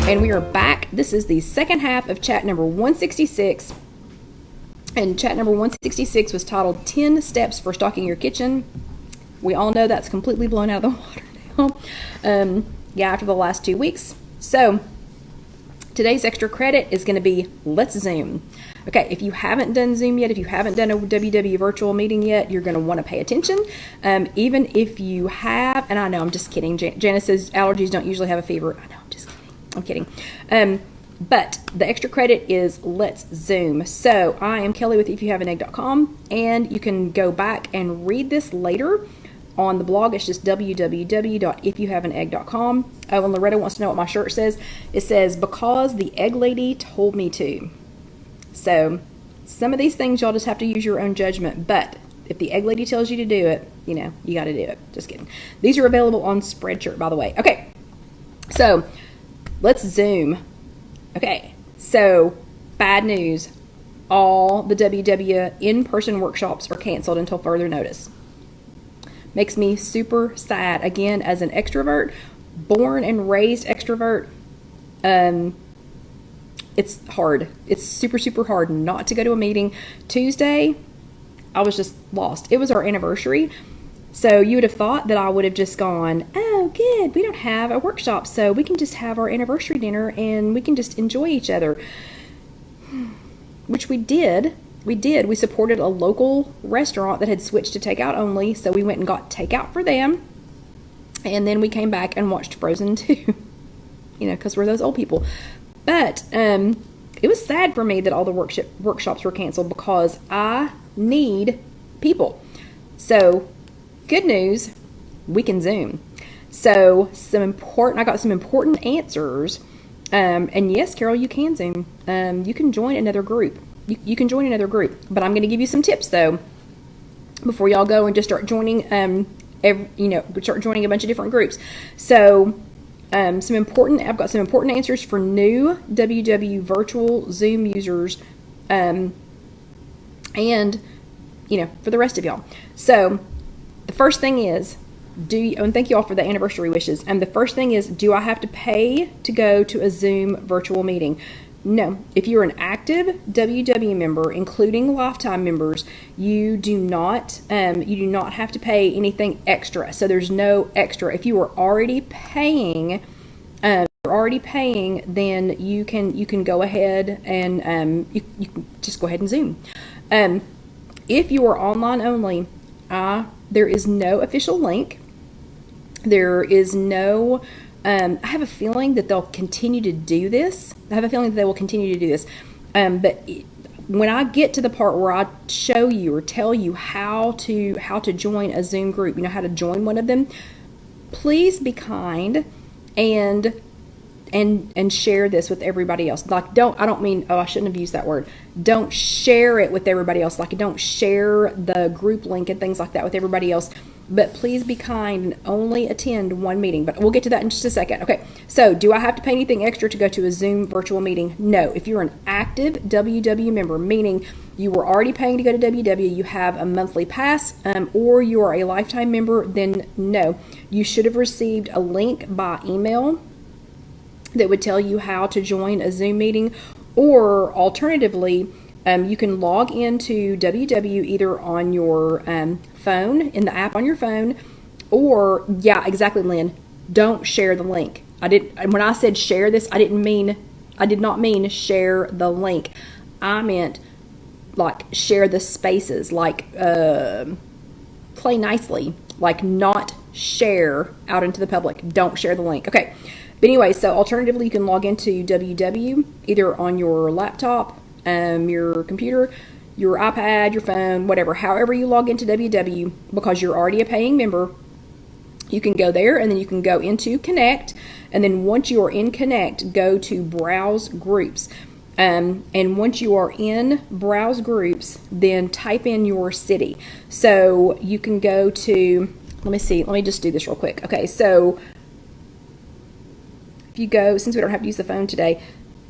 And we are back. This is the second half of chat number 166. And chat number 166 was titled 10 Steps for Stocking Your Kitchen. We all know that's completely blown out of the water now. Yeah, after the last 2 weeks. So today's extra credit is going to be Let's Zoom. Okay, if you haven't done Zoom yet, if you haven't done a WW virtual meeting yet, you're going to want to pay attention. Even if you have, and I know I'm just kidding. Janice says allergies don't usually have a fever. I know, I'm just kidding. I'm kidding. But the extra credit is Let's Zoom. So I am Kelly with IfYouHaveAnEgg.com, and you can go back and read this later on the blog. It's just www.ifyouhaveanegg.com. Oh, and Loretta wants to know what my shirt says. It says, because the egg lady told me to. So some of these things y'all just have to use your own judgment, but if the egg lady tells you to do it, you know, you got to do it. Just kidding. These are available on Spreadshirt, by the way. Okay, so let's Zoom. Okay, so bad news. All the WW in-person workshops are canceled until further notice. Makes me super sad. Again, as an extrovert, born and raised extrovert, it's hard. It's super, super hard not to go to a meeting. Tuesday, I was just lost. It was our anniversary. So you would have thought that I would have just gone, oh, good, we don't have a workshop, so we can just have our anniversary dinner and we can just enjoy each other. Which we did. We supported a local restaurant that had switched to takeout only, so we went and got takeout for them. And then we came back and watched Frozen 2, you know, because we're those old people. But it was sad for me that all the workshops were canceled because I need people. So good news, we can Zoom. So I got some important answers. And yes, Carol, you can Zoom. You can join another group. You can join another group. But I'm going to give you some tips though before y'all go and just start joining. Start joining a bunch of different groups. So I've got some important answers for new WW virtual Zoom users, and for the rest of y'all. So the first thing is, and thank you all for the anniversary wishes. And the first thing is, do I have to pay to go to a Zoom virtual meeting? No. If you're an active WW member, including lifetime members, you do not have to pay anything extra. So there's no extra. If you are already paying, then you can go ahead and you can just go ahead and Zoom. If you are online only, there is no official link. There is no. I have a feeling that they'll continue to do this. But when I get to the part where I show you or tell you how to join a Zoom group, how to join one of them, please be kind and share this with everybody else. I shouldn't have used that word. Don't share it with everybody else. Don't share the group link and things like that with everybody else. But please be kind and only attend one meeting. But we'll get to that in just a second. Okay, so do I have to pay anything extra to go to a Zoom virtual meeting? No. If you're an active WW member, meaning you were already paying to go to WW, you have a monthly pass, or you are a lifetime member, then no. You should have received a link by email that would tell you how to join a Zoom meeting, or alternatively, you can log into WW either on your phone, in the app on your phone, or, yeah, exactly, Lynn, don't share the link. When I said share this, I did not mean share the link. I meant share the spaces, play nicely, not share out into the public. Don't share the link. Okay. But anyway, so alternatively, you can log into WW either on your laptop, your computer, your iPad, your phone, whatever. However you log into WW, because you're already a paying member, you can go there and then you can go into Connect. And then once you are in Connect, go to Browse Groups. And once you are in Browse Groups, then type in your city. So you can go to, let me just do this real quick. Okay, so if you go, since we don't have to use the phone today,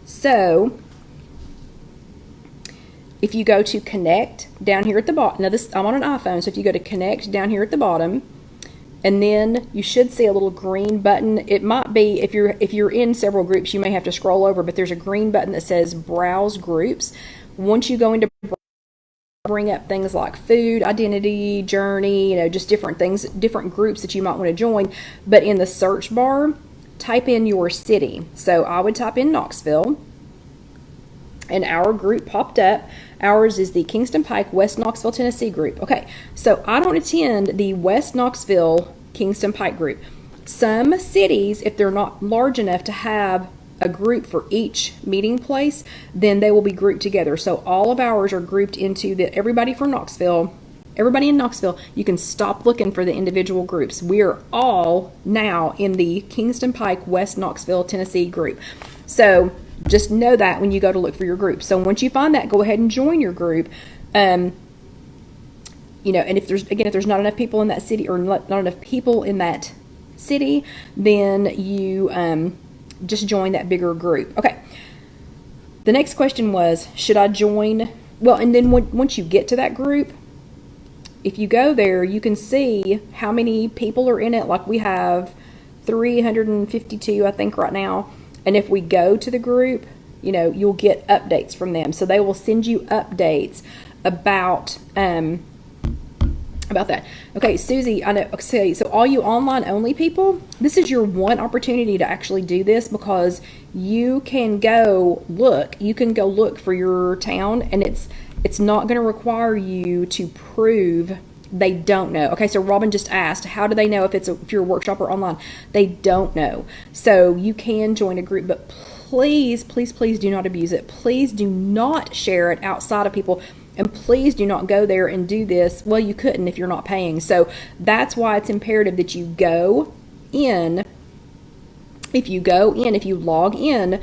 so if you go to Connect down here at the bottom, now I'm on an iPhone, so if you go to Connect down here at the bottom, and then you should see a little green button. It might be, if you're in several groups, you may have to scroll over, but there's a green button that says Browse Groups. Once you go into bring up things like food, identity, journey, just different things, different groups that you might want to join. But in the search bar, type in your city. So I would type in Knoxville, and our group popped up. Ours is the Kingston Pike West Knoxville, Tennessee group. Okay, so I don't attend the West Knoxville Kingston Pike group. Some cities, if they're not large enough to have a group for each meeting place, then they will be grouped together. So all of ours are grouped into everybody from Knoxville. Everybody in Knoxville, you can stop looking for the individual groups. We are all now in the Kingston Pike West Knoxville, Tennessee group. So just know that when you go to look for your group. So once you find that, go ahead and join your group. And if there's not enough people in that city, or not enough people in that city, then you just join that bigger group. Okay. The next question was, should I join? Well, and then once you get to that group, if you go there, you can see how many people are in it. Like we have 352, I think, right now. And if we go to the group, you'll get updates from them. So they will send you updates about that. Okay, Susie, I know. Okay, so all you online only people, this is your one opportunity to actually do this, because you can go look. You can go look for your town, and it's not going to require you to prove they don't know. Okay, so Robin just asked, how do they know if you're a workshop or online? They don't know. So you can join a group, but please, please, please do not abuse it. Please do not share it outside of people. And please do not go there and do this. Well, you couldn't if you're not paying. So that's why it's imperative that you go in. If you log in,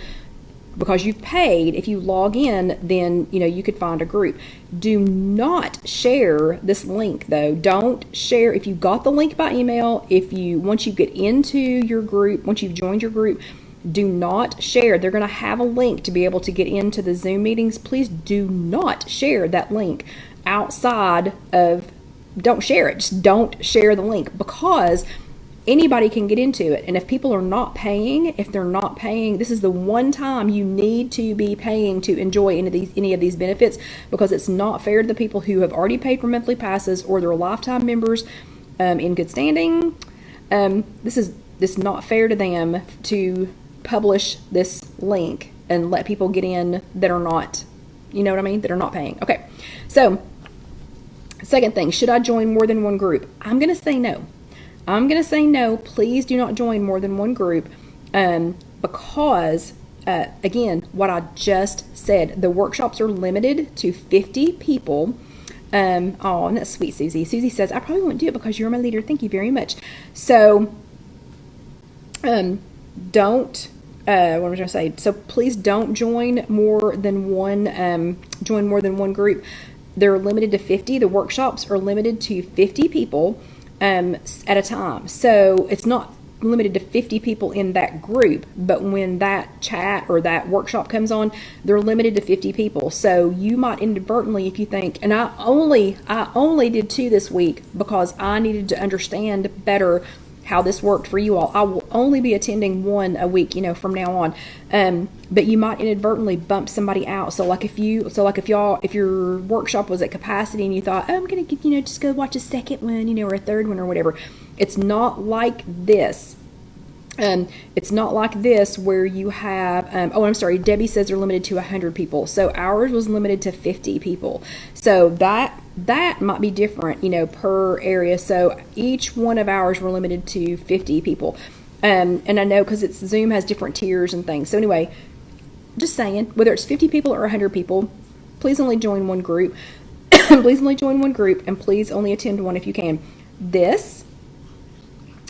because you've paid, if you log in, then you could find a group. Do not share this link though. Don't share if you got the link by email. Once you get into your group, once you've joined your group, do not share. They're going to have a link to be able to get into the Zoom meetings. Please do not share that link outside of, don't share it. Just don't share the link, because anybody can get into it. And if people are not paying, this is the one time you need to be paying to enjoy any of these benefits, because it's not fair to the people who have already paid for monthly passes or they're lifetime members in good standing. This is not fair to them to publish this link and let people get in that are not, that are not paying. Okay, so second thing, should I join more than one group? I'm going to say no. Please do not join more than one group, because again, what I just said, the workshops are limited to 50 people. Oh, and that's sweet, Susie. Susie says, I probably won't do it because you're my leader. Thank you very much. So don't, what was I going to say? So please don't join more than one group. They're limited to 50. The workshops are limited to 50 people at a time. So it's not limited to 50 people in that group, but when that chat or that workshop comes on, they're limited to 50 people. So you might inadvertently, if you think, and I only did 2 this week because I needed to understand better how this worked for you all. I will only be attending 1 a week, from now on. But you might inadvertently bump somebody out. So if your workshop was at capacity and you thought, oh, I'm going to just go watch a second one, or a third one or whatever. It's not like this. It's not like this where you have, I'm sorry, Debbie says they're limited to 100 people. So ours was limited to 50 people. So that might be different, per area. So each one of ours were limited to 50 people. And I know because Zoom has different tiers and things. So anyway, just saying, whether it's 50 people or 100 people, please only join one group. Please only join one group, and please only attend one if you can. This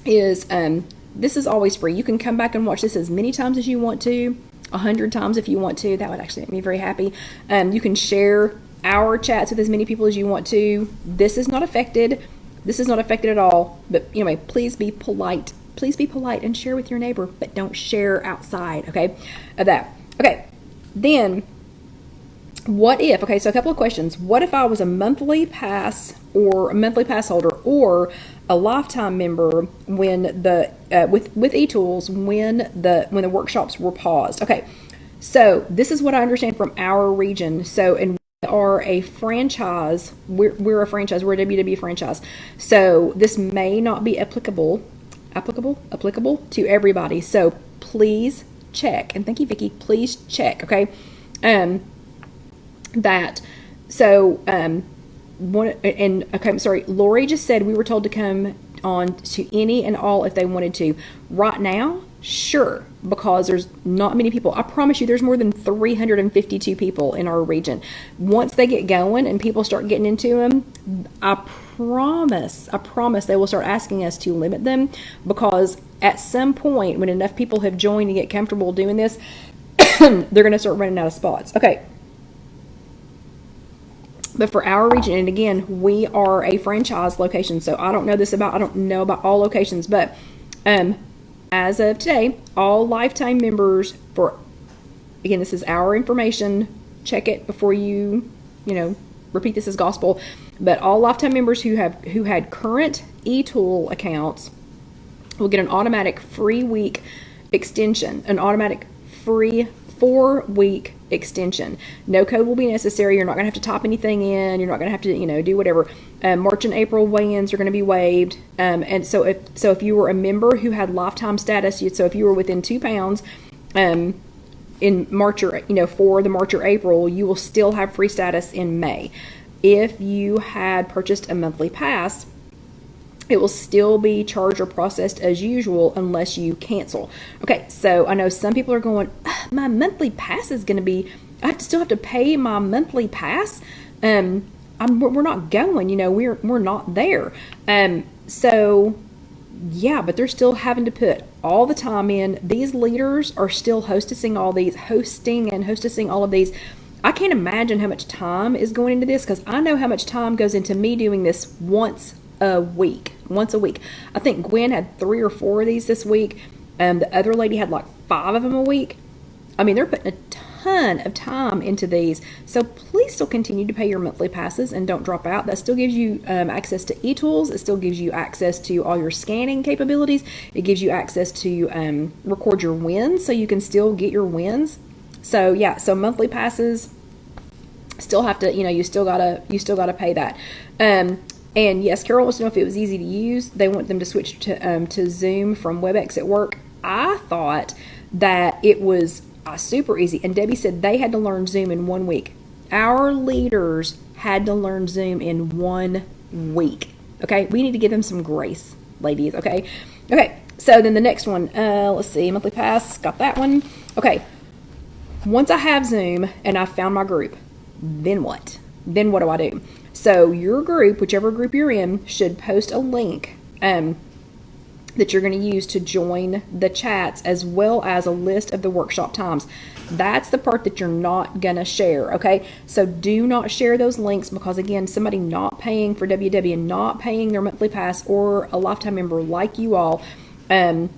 is always free. You can come back and watch this as many times as you want to, 100 times if you want to. That would actually make me very happy. You can share our chats with as many people as you want to. This is not affected. This is not affected at all. But anyway, please be polite. Please be polite and share with your neighbor, but don't share outside, okay, of that. Okay, then What if, okay, so a couple of questions. What if I was a monthly pass or a monthly pass holder or a lifetime member when the with eTools when the workshops were paused? Okay, so this is what I understand from our region. So, and we are a franchise. We're a franchise. We're a WW franchise. So this may not be applicable to everybody. So please check. And thank you, Vicki. Please check. Okay. That so one and okay, I'm sorry, Lori just said we were told to come on to any and all if they wanted to. Right now, sure, because there's not many people. I promise you there's more than 352 people in our region. Once they get going and people start getting into them, I promise they will start asking us to limit them, because at some point when enough people have joined and get comfortable doing this, they're going to start running out of spots. Okay. But for our region, and again, we are a franchise location, so I don't know about all locations, but as of today, all lifetime members again, this is our information, check it before you repeat this as gospel, but all lifetime members who had current eTool accounts will get an automatic free week extension, an automatic free 4-week extension. No code will be necessary. You're not going to have to type anything in. You're not going to have to, do whatever. March and April weigh-ins are going to be waived. And so if you were a member who had lifetime status, so if you were within 2 pounds, in March or, for the March or April, you will still have free status in May. If you had purchased a monthly pass, it will still be charged or processed as usual unless you cancel. Okay, so I know some people are going, my monthly pass is going to be, I still have to pay my monthly pass. We're not going, we're not there. So yeah, but they're still having to put all the time in. These leaders are still hosting all of these. I can't imagine how much time is going into this, because I know how much time goes into me doing this once a week. I think Gwen had 3 or 4 of these this week. The other lady had like 5 of them a week. I mean, they're putting a ton of time into these. So please still continue to pay your monthly passes and don't drop out. That still gives you access to eTools. It still gives you access to all your scanning capabilities. It gives you access to record your wins, so you can still get your wins. So yeah, so monthly passes still have to, you still gotta pay that. And yes, Carol wants to know if it was easy to use. They want them to switch to Zoom from WebEx at work. I thought that it was super easy. And Debbie said they had to learn Zoom in 1 week. Our leaders had to learn Zoom in 1 week. Okay, we need to give them some grace, ladies. Okay. So then the next one, let's see, monthly pass, got that one. Okay, once I have Zoom and I've found my group, then what? Then what do I do? So your group, whichever group you're in, should post a link that you're going to use to join the chats, as well as a list of the workshop times. That's the part that you're not going to share, okay? So do not share those links, because again, somebody not paying for WW and not paying their monthly pass, or a lifetime member like you all, and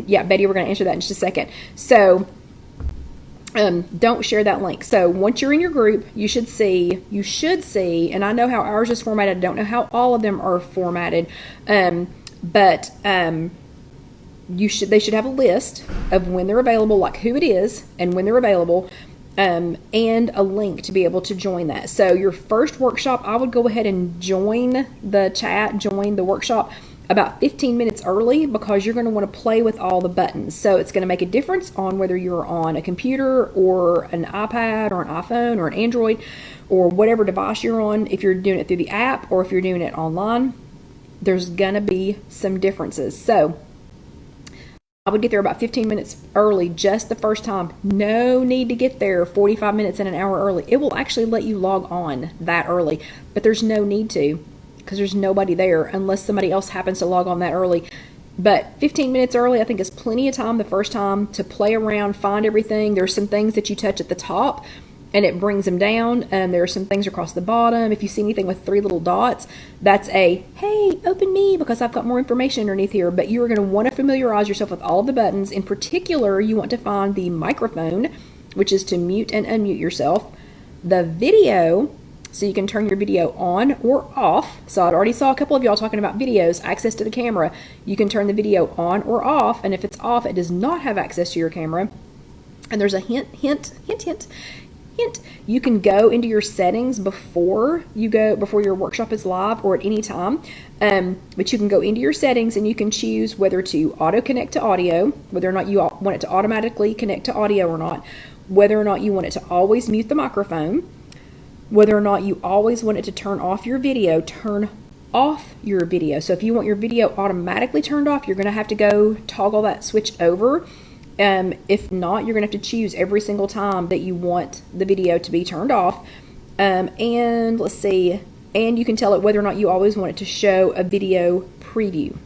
yeah, Betty, we're going to answer that in just a second. So don't share that link. So once you're in your group, you should see, and I know how ours is formatted. I don't know how all of them are formatted. But they should have a list of when they're available, like who it is and when they're available, and a link to be able to join that. So your first workshop, I would go ahead and join the chat, join the workshop about 15 minutes early, because you're going to want to play with all the buttons. So it's going to make a difference on whether you're on a computer or an iPad or an iPhone or an Android or whatever device you're on. If you're doing it through the app or if you're doing it online, there's going to be some differences. So I would get there about 15 minutes early just the first time. No need to get there 45 minutes and an hour early. It will actually let you log on that early, but there's no need to, because there's nobody there unless somebody else happens to log on that early. But 15 minutes early, I think, is plenty of time the first time to play around, find everything. There's some things that you touch at the top and it brings them down. There are some things across the bottom. If you see anything with 3 little dots, that's a, hey, open me, because I've got more information underneath here. But you're going to want to familiarize yourself with all of the buttons. In particular, you want to find the microphone, which is to mute and unmute yourself. The video, so you can turn your video on or off. So I already saw a couple of y'all talking about videos, access to the camera. You can turn the video on or off, and if it's off, it does not have access to your camera. And there's a hint. You can go into your settings before your workshop is live or at any time. But you can go into your settings and you can choose whether to auto connect to audio, whether or not you want it to automatically connect to audio or not, whether or not you want it to always mute the microphone, whether or not you always want it to turn off your video, turn off your video. So if you want your video automatically turned off, you're going to have to go toggle that switch over. If not, you're going to have to choose every single time that you want the video to be turned off. And let's see, and you can tell it whether or not you always want it to show a video preview.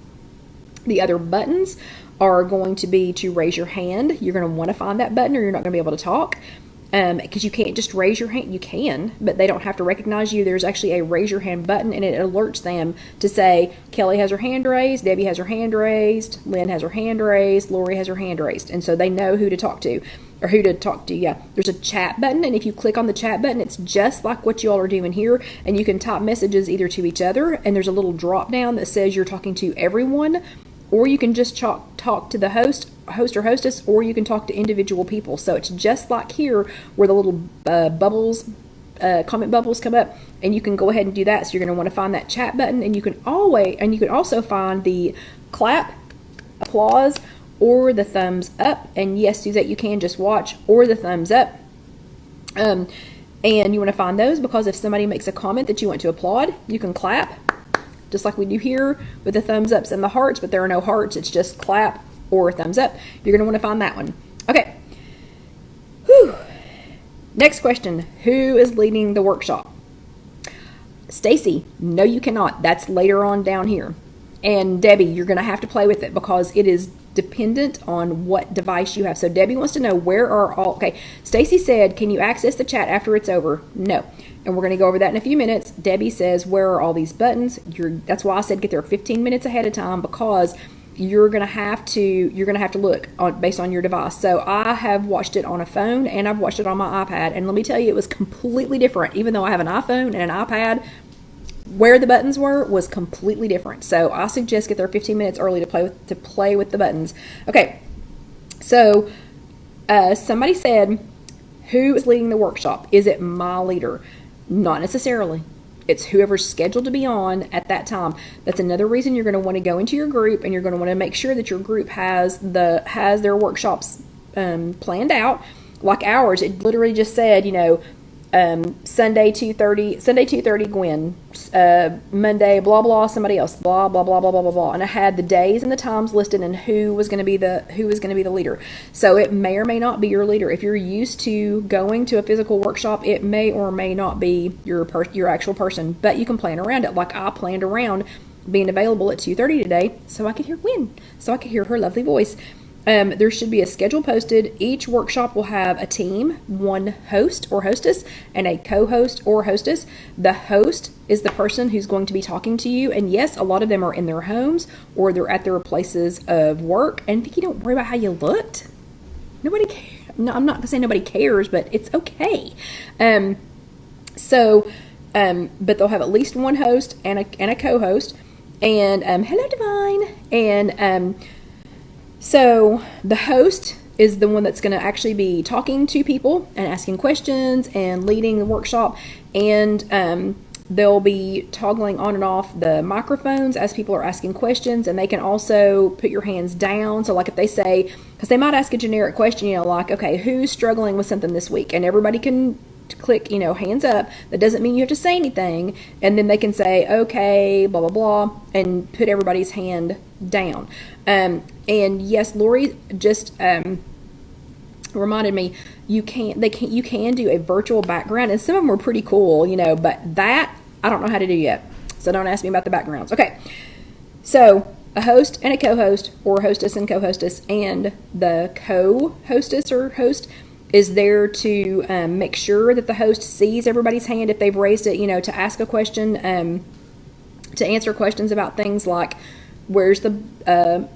The other buttons are going to be to raise your hand. You're going to want to find that button or you're not going to be able to talk. Because you can't just raise your hand. You can, but they don't have to recognize you. There's actually a raise your hand button, and it alerts them to say, Kelly has her hand raised, Debbie has her hand raised, Lynn has her hand raised, Lori has her hand raised. And so they know who to talk to, or who to talk to. Yeah, there's a chat button, and if you click on the chat button, it's just like what you all are doing here, and you can type messages either to each other, and there's a little drop down that says you're talking to everyone, or you can just talk to the host or hostess, or you can talk to individual people. So it's just like here where the little bubbles, comment bubbles come up, and you can go ahead and do that. So you're going to want to find that chat button, and you can also find the clap, applause, or the thumbs up. And yes, Suzette, you can just watch, or the thumbs up. And you want to find those because if somebody makes a comment that you want to applaud, you can clap, just like we do here with the thumbs ups and the hearts, but there are no hearts. It's just clap or thumbs up. You're going to want to find that one. Okay. Whew. Next question. Who is leading the workshop? Stacy. No, you cannot. That's later on down here. And Debbie, you're going to have to play with it because it is dependent on what device you have. So Debbie wants to know where are all... Okay. Stacy said, can you access the chat after it's over? No. And we're going to go over that in a few minutes. Debbie says, where are all these buttons? That's why I said get there 15 minutes ahead of time, because you're going to have to look based on your device. So I have watched it on a phone and I've watched it on my iPad, and let me tell you, it was completely different. Even though I have an iPhone and an iPad, where the buttons was completely different. So I suggest get there 15 minutes early to play with the buttons. Okay. So somebody said, who is leading the workshop? Is it my leader? Not necessarily. It's whoever's scheduled to be on at that time. That's another reason you're going to want to go into your group, and you're going to want to make sure that your group has their workshops planned out. Like ours, it literally just said, Sunday 2:30 Gwen, Monday blah blah somebody else, blah blah blah blah blah blah blah, and I had the days and the times listed and who was going to be the leader. So it may or may not be your leader. If you're used to going to a physical workshop, it may or may not be your actual person, but you can plan around it. Like I planned around being available at 2:30 today, so I could hear Gwen, so I could hear her lovely voice. There should be a schedule posted. Each workshop will have a team, one host or hostess, and a co-host or hostess. The host is the person who's going to be talking to you. And yes, a lot of them are in their homes or they're at their places of work. And Vicki, don't worry about how you looked. Nobody cares. No, I'm not going to say nobody cares, but it's okay. But they'll have at least one host and a co-host. And hello, Divine. And so the host is the one that's going to actually be talking to people and asking questions and leading the workshop. And they'll be toggling on and off the microphones as people are asking questions. And they can also put your hands down. So like if they say, because they might ask a generic question, like, okay, who's struggling with something this week? And everybody can click, hands up. That doesn't mean you have to say anything. And then they can say, okay, blah, blah, blah, and put everybody's hand down. And yes, Lori just reminded me, you can do a virtual background, and some of them are pretty cool, but that I don't know how to do yet. So don't ask me about the backgrounds. Okay. So a host and a co-host, or hostess and co-hostess, and the co-hostess or host is there to make sure that the host sees everybody's hand if they've raised it, to ask a question, to answer questions about things like, where's the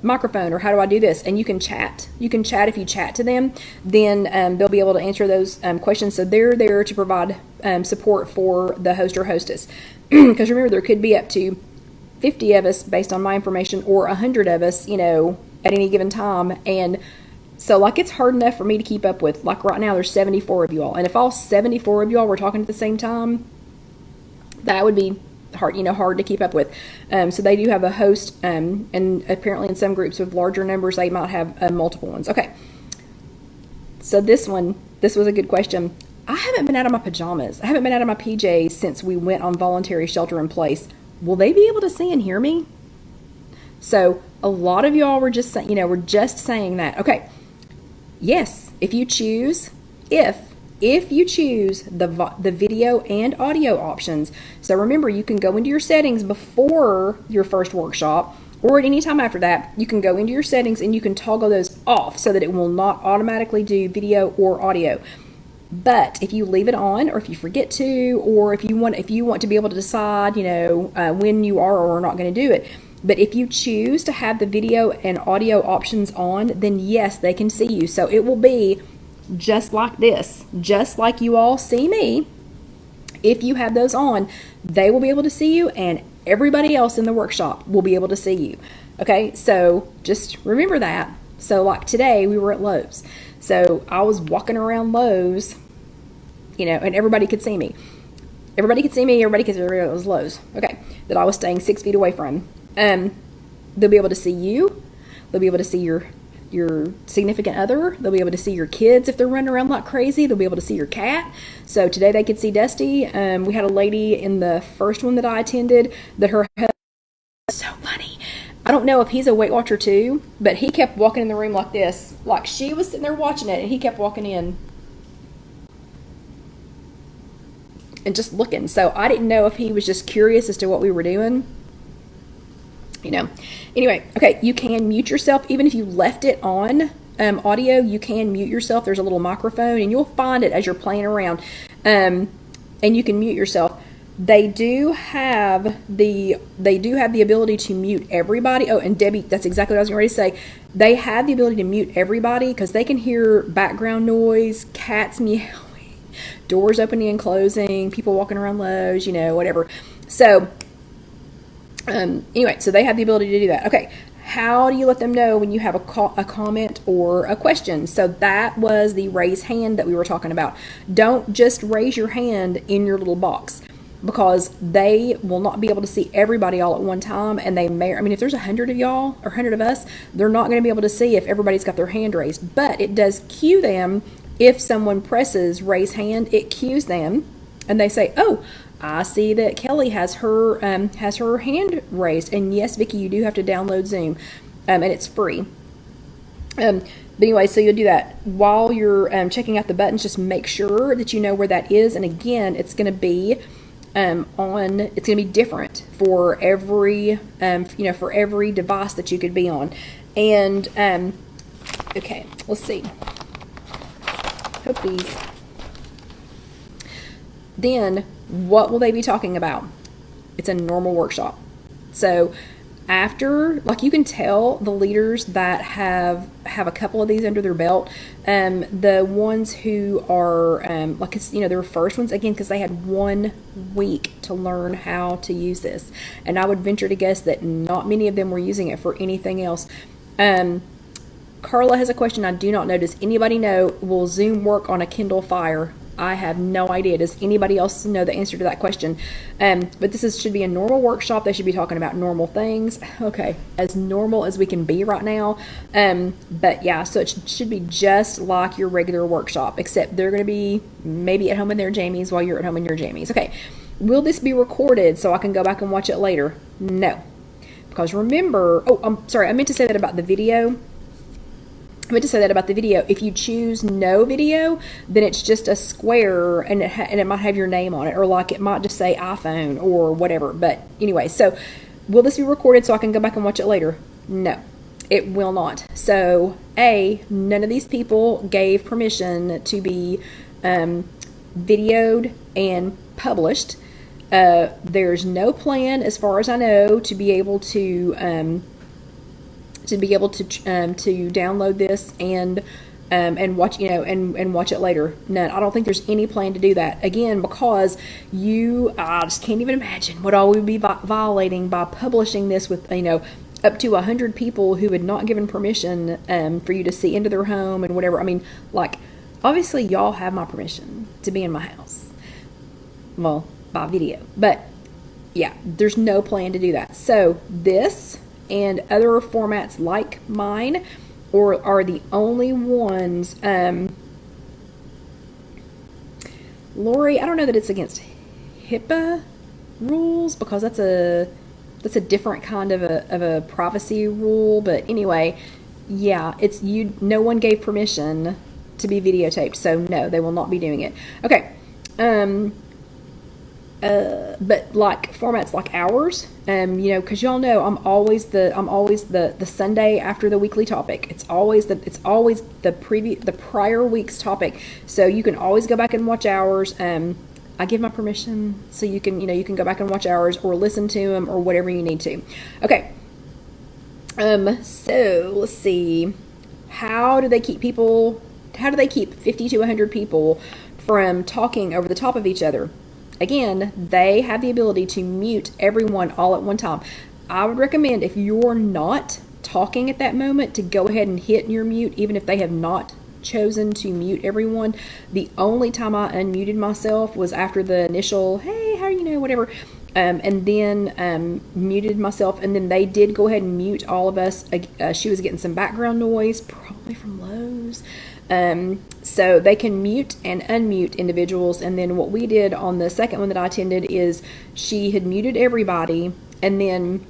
microphone, or how do I do this? And you can chat. You can chat. If you chat to them, then they'll be able to answer those questions. So they're there to provide support for the host or hostess. Because remember, there could be up to 50 of us based on my information, or 100 of us, you know, at any given time. And so, like, it's hard enough for me to keep up with. Like, right now, there's 74 of y'all. And if all 74 of y'all were talking at the same time, that would be hard, you know, hard to keep up with. So they do have a host, and apparently in some groups with larger numbers, they might have multiple ones. Okay. So this was a good question. I haven't been out of my pajamas. I haven't been out of my PJs since we went on voluntary shelter in place. Will they be able to see and hear me? So a lot of y'all were just saying, you know, we're just saying that. Okay. Yes, if you choose, if you choose the video and audio options. So remember, you can go into your settings before your first workshop, or at any time after that. You can go into your settings and you can toggle those off so that it will not automatically do video or audio. But if you leave it on, or if you forget to, or if you want to be able to decide, you know, when you are or are not going to do it. But if you choose to have the video and audio options on, then yes, they can see you. So it will be just like this, just like you all see me. If you have those on, they will be able to see you, and everybody else in the workshop will be able to see you. Okay, so just remember that. So like today, we were at Lowe's. So I was walking around Lowe's, you know, and everybody could see me. Everybody could see me, everybody could see everybody that was Lowe's. Okay, that I was staying 6 feet away from. They'll be able to see you. They'll be able to see your significant other. They'll be able to see your kids if they're running around like crazy. They'll be able to see your cat. So today they could see Dusty. We had a lady in the first one that I attended that her husband was so funny. I don't know if he's a Weight Watcher too, but he kept walking in the room like this. Like she was sitting there watching it, and he kept walking in and just looking. So I didn't know if he was just curious as to what we were doing. You know, anyway, okay, you can mute yourself even if you left it on audio. You can mute yourself. There's a little microphone, and you'll find it as you're playing around, and you can mute yourself. They do have the ability to mute everybody. Oh, and Debbie, that's exactly what I was going to say. They have the ability to mute everybody because they can hear background noise, cats meowing, doors opening and closing, people walking around Lowe's, you know, whatever. So. Anyway, so they have the ability to do that. Okay, how do you let them know when you have a comment or a question? So that was the raise hand that we were talking about. Don't just raise your hand in your little box, because they will not be able to see everybody all at one time, and they may, I mean, if there's 100 of y'all or 100 of us, they're not going to be able to see if everybody's got their hand raised, but it does cue them. If someone presses raise hand, it cues them, and they say, oh, I see that Kelly has her hand raised. And yes, Vicki, you do have to download Zoom, and it's free. But anyway, so you'll do that while you're checking out the buttons. Just make sure that you know where that is. And again, it's going to be it's going to be different for every for every device that you could be on. And okay, let's see. Hope these. Then what will they be talking about? It's a normal workshop. So after, like, you can tell the leaders that have a couple of these under their belt, the ones who are like, it's, you know, their first ones, again, because they had 1 week to learn how to use this, and I would venture to guess that not many of them were using it for anything else. Carla has a question I do not know. Does anybody know, will Zoom work on a Kindle Fire? I have no idea. Does anybody else know the answer to that question? But this should be a normal workshop. They should be talking about normal things. Okay, as normal as we can be right now. But yeah, so it should be just like your regular workshop, except they're going to be maybe at home in their jammies while you're at home in your jammies. Okay, will this be recorded so I can go back and watch it later? No, because remember, oh, I'm sorry, I meant to say that about the video. If you choose no video, then it's just a square, and it might have your name on it, or like it might just say iPhone or whatever. But anyway, so will this be recorded so I can go back and watch it later? No, it will not. So none of these people gave permission to be videoed and published. There's no plan, as far as I know, to be able to download this and and watch, and watch it later. None. I don't think there's any plan to do that. Again, because I just can't even imagine what all we would be violating by publishing this with, up to 100 people who had not given permission for you to see into their home and whatever. I mean, like, obviously y'all have my permission to be in my house. Well, by video. But yeah, there's no plan to do that. So this and other formats like mine are the only ones. Lori, I don't know that it's against HIPAA rules, because that's a different kind of a privacy rule. But anyway, yeah, no one gave permission to be videotaped, so no, they will not be doing it. Okay. But like formats like ours, because y'all know I'm always the Sunday after the weekly topic. It's always the prior week's topic. So you can always go back and watch ours. I give my permission, so you can go back and watch ours or listen to them or whatever you need to. Okay. So let's see. How do they keep 50 to 100 people from talking over the top of each other? Again, they have the ability to mute everyone all at one time. I would recommend, if you're not talking at that moment, to go ahead and hit your mute, even if they have not chosen to mute everyone. The only time I unmuted myself was after the initial, hey, how are you, whatever, and then muted myself, and then they did go ahead and mute all of us. She was getting some background noise, probably from Lowe's. So they can mute and unmute individuals. And then what we did on the second one that I attended is she had muted everybody, and then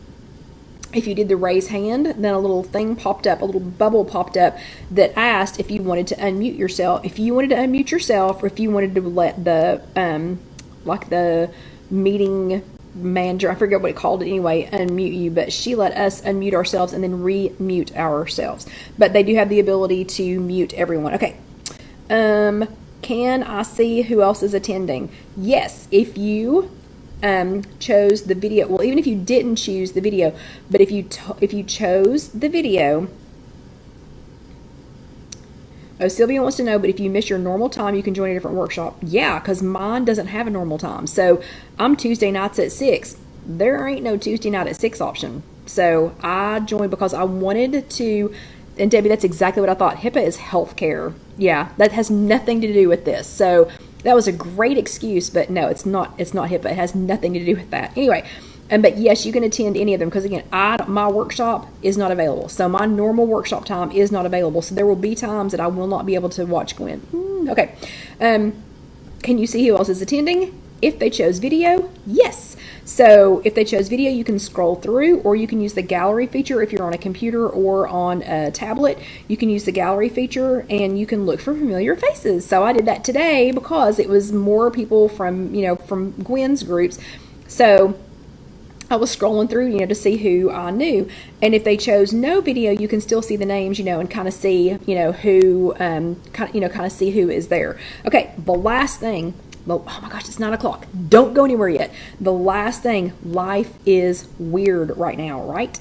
if you did the raise hand, then a little thing popped up, a little bubble popped up that asked if you wanted to unmute yourself. If you wanted to unmute yourself, or if you wanted to let the the meeting manager, I forget what it called it anyway, unmute you. But she let us unmute ourselves and then re-mute ourselves. But they do have the ability to mute everyone. Okay. Can I see who else is attending? Yes, if you chose the video. Well, even if you didn't choose the video, but if you chose the video. Oh, Sylvia wants to know, but if you miss your normal time, you can join a different workshop. Yeah, because mine doesn't have a normal time. So I'm Tuesday nights at 6. There ain't no Tuesday night at 6 option. So I joined because I wanted to, and Debbie, that's exactly what I thought. HIPAA is healthcare. Yeah, that has nothing to do with this. So that was a great excuse, but no, it's not HIPAA. It has nothing to do with that. Anyway, but yes, you can attend any of them, because again, my workshop is not available. So my normal workshop time is not available. So there will be times that I will not be able to watch Gwen. Okay. Can you see who else is attending? If they chose video, yes. So if they chose video, you can scroll through, or you can use the gallery feature if you're on a computer or on a tablet. You can use the gallery feature and you can look for familiar faces. So I did that today because it was more people from Gwen's groups. So I was scrolling through, to see who I knew. And if they chose no video, you can still see the names, and kind of see, who, kind of see who is there. Okay, the last thing. Oh my gosh, it's 9 o'clock. Don't go anywhere yet. The last thing, life is weird right now, right?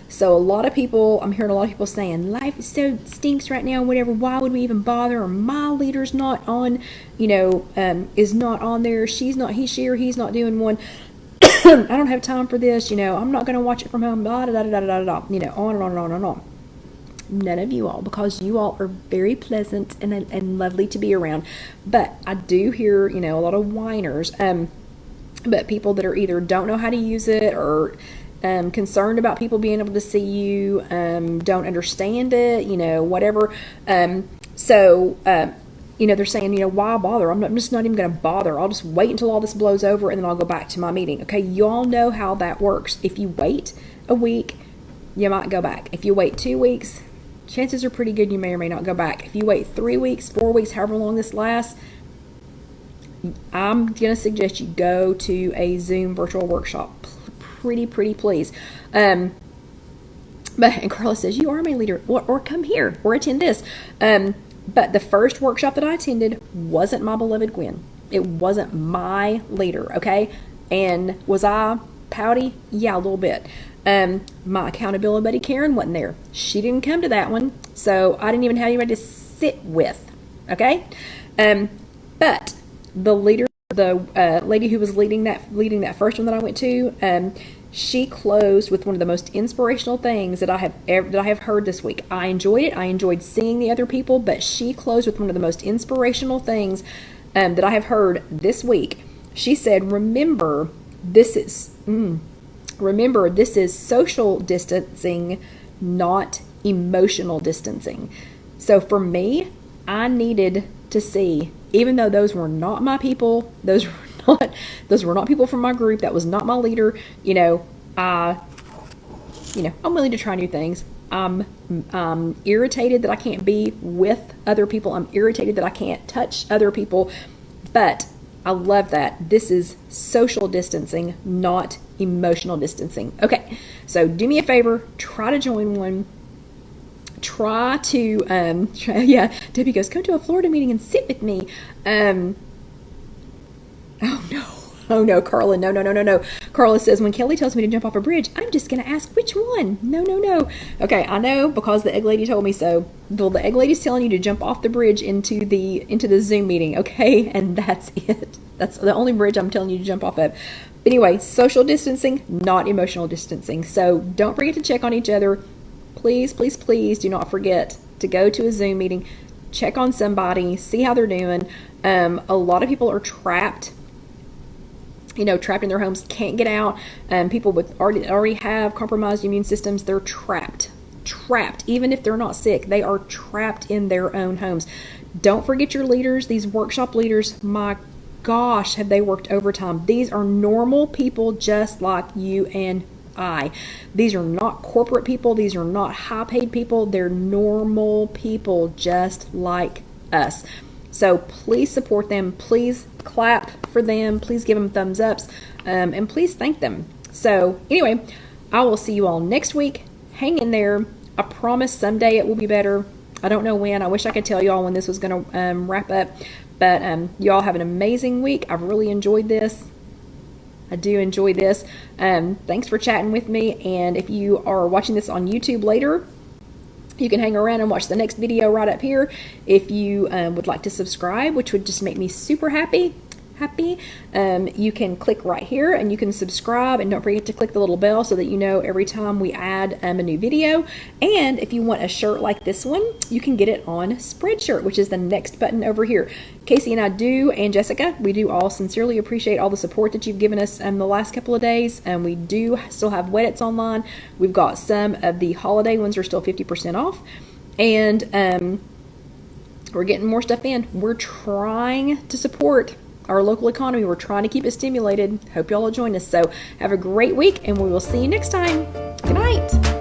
So I'm hearing a lot of people saying, life is so stinks right now, whatever, why would we even bother? Or my leader's not on, is not on there. She or he's not doing one. I don't have time for this, I'm not going to watch it from home, blah, da, da, da, da, da, da, on and on and on and on. None of you all, because you all are very pleasant and lovely to be around. But I do hear, a lot of whiners, but people that are either don't know how to use it, or concerned about people being able to see you, don't understand it, whatever. They're saying, why bother? I'm just not even going to bother. I'll just wait until all this blows over, and then I'll go back to my meeting. Okay, you all know how that works. If you wait a week, you might go back. If you wait 2 weeks, chances are pretty good you may or may not go back. If you wait 3 weeks, 4 weeks, however long this lasts, I'm going to suggest you go to a Zoom virtual workshop. Pretty please. And Carla says, you are my leader, or come here, or attend this. But the first workshop that I attended wasn't my beloved Gwen. It wasn't my leader, okay? And was I pouty? Yeah, a little bit. My accountability buddy Karen wasn't there. She didn't come to that one, so I didn't even have anybody to sit with. Okay? But the leader, the lady who was leading that first one that I went to, she closed with one of the most inspirational things that I have heard this week. I enjoyed it. I enjoyed seeing the other people, but she closed with one of the most inspirational things that I have heard this week. She said, "Remember, this is social distancing, not emotional distancing." So for me, I needed to see, even though those were not my people, those were not people from my group, that was not my leader, I'm willing to try new things. I'm irritated that I can't be with other people. I'm irritated that I can't touch other people, but I love that this is social distancing, not emotional distancing. Okay, so do me a favor, try to join one. Try to, Debbie goes, "Come to a Florida meeting and sit with me." Oh no, Carla, no. Carla says, "When Kelly tells me to jump off a bridge, I'm just going to ask which one." No. Okay, I know, because the egg lady told me so. Well, the egg lady's telling you to jump off the bridge into the Zoom meeting, okay? And that's it. That's the only bridge I'm telling you to jump off of. But anyway, social distancing, not emotional distancing. So don't forget to check on each other. Please do not forget to go to a Zoom meeting, check on somebody, see how they're doing. A lot of people are trapped in their homes, can't get out. People with already have compromised immune systems, they're trapped. Even if they're not sick, they are trapped in their own homes. Don't forget your leaders, these workshop leaders. My gosh, have they worked overtime. These are normal people just like you and I. These are not corporate people. These are not high-paid people. They're normal people just like us. So please support them. Please clap for them. Please give them thumbs ups. And please thank them. So anyway, I will see you all next week. Hang in there. I promise someday it will be better. I don't know when. I wish I could tell you all when this was going to wrap up. But you all have an amazing week. I've really enjoyed this. I do enjoy this. Thanks for chatting with me. And if you are watching this on YouTube later, you can hang around and watch the next video right up here. If you would like to subscribe, which would just make me super happy, you can click right here and you can subscribe, and don't forget to click the little bell so that you know every time we add a new video. And if you want a shirt like this one, you can get it on Spreadshirt, which is the next button over here. Casey and I and Jessica, we do all sincerely appreciate all the support that you've given us the last couple of days. And we do still have Weddits online. We've got some of the holiday ones are still 50% off. And we're getting more stuff in. We're trying to support our local economy. We're trying to keep it stimulated. Hope y'all will join us. So have a great week, and we will see you next time. Good night.